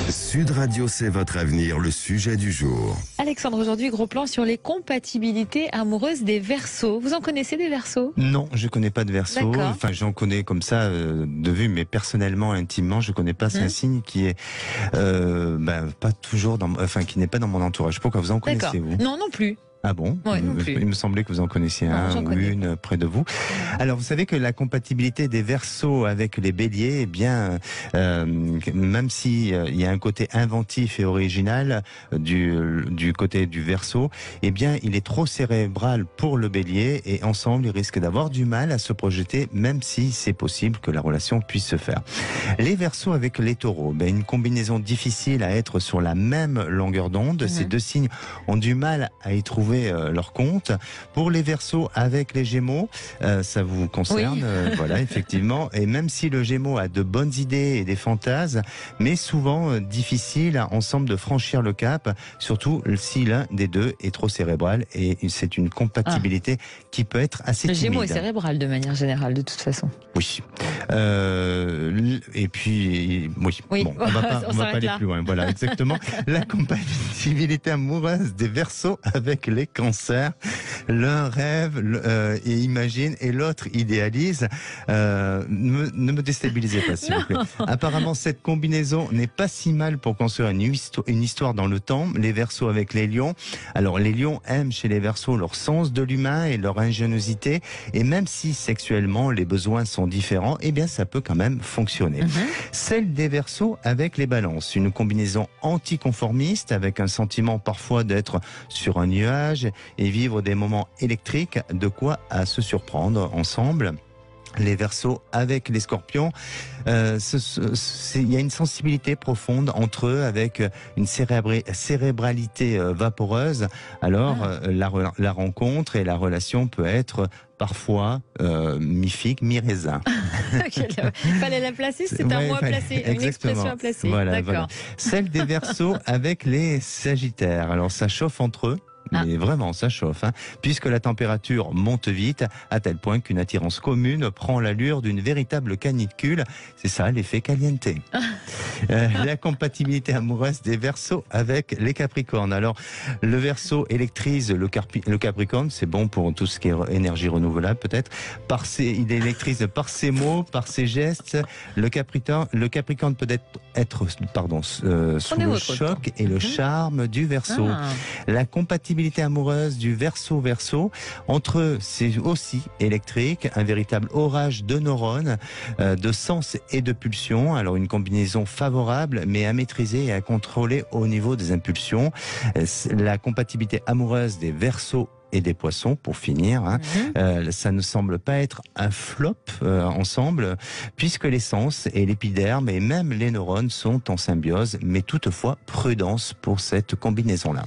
Sud Radio, c'est votre avenir, le sujet du jour. Alexandre, aujourd'hui, gros plan sur les compatibilités amoureuses des Verseaux. Vous en connaissez des Verseaux? Non, je connais pas de Verseau. Enfin, j'en connais comme ça de vue, mais personnellement, intimement, je connais pas. C'est un signe qui est pas toujours qui n'est pas dans mon entourage. Pourquoi vous en connaissez vous? Non, non plus. Ah bon? Ouais, non plus. Il me semblait que vous en connaissiez un ou une près de vous. Alors, vous savez que la compatibilité des Verseaux avec les Béliers, eh bien, même si il y a un côté inventif et original du côté du Verseau, eh bien, il est trop cérébral pour le Bélier et ensemble, ils risquent d'avoir du mal à se projeter, même si c'est possible que la relation puisse se faire. Les Verseaux avec les Taureaux, une combinaison difficile à être sur la même longueur d'onde. Ces deux signes ont du mal à y trouver leur compte. Pour les Verseaux avec les Gémeaux, ça vous concerne, voilà, effectivement. Et même si le Gémeaux a de bonnes idées et des fantasmes, mais souvent difficile ensemble de franchir le cap, surtout si l'un des deux est trop cérébral. Et c'est une compatibilité qui peut être assez timide. Le Gémeaux est cérébral de manière générale, de toute façon. Oui. Et puis, oui. Bon, on va pas aller plus loin. Voilà, exactement. La compatibilité amoureuse des Verseaux avec les Cancers. L'un rêve et imagine et l'autre idéalise. Ne me déstabilisez pas, s'il vous plaît. Apparemment, cette combinaison n'est pas si mal pour construire une histoire dans le temps. Les Verseaux avec les Lions. Alors, les Lions aiment chez les Verseaux leur sens de l'humain et leur ingéniosité. Et même si sexuellement les besoins sont différents, eh bien, ça peut quand même fonctionner. Celle des Verseaux avec les Balances. Une combinaison anticonformiste avec un sentiment parfois d'être sur un nuage et vivre des moments électriques, de quoi à se surprendre ensemble. Les Verseaux avec les Scorpions, il y a une sensibilité profonde entre eux avec une cérébralité vaporeuse. Alors la rencontre et la relation peut être parfois mi-figue, mi-raisin. Fallait la placer, c'est un mot à placer, une expression à placer. Voilà. Celle des Verseaux avec les Sagittaires. Alors ça chauffe entre eux. Mais vraiment, ça chauffe, puisque la température monte vite, à tel point qu'une attirance commune prend l'allure d'une véritable canicule. C'est ça, l'effet caliente. La compatibilité amoureuse des Verseaux avec les Capricornes. Alors, le Verseau électrise le Capricorne, c'est bon pour tout ce qui est énergie renouvelable, peut-être. Il électrise par ses mots, par ses gestes. Le Capricorne peut être sous le choc et le charme du Verseau. La compatibilité amoureuse du Verseau, entre eux, c'est aussi électrique, un véritable orage de neurones, de sens et de pulsions. Alors une combinaison favorable, mais à maîtriser et à contrôler au niveau des impulsions. La compatibilité amoureuse des Verseaux et des Poissons, pour finir, ça ne semble pas être un flop ensemble, puisque les sens et l'épiderme et même les neurones sont en symbiose, mais toutefois prudence pour cette combinaison-là.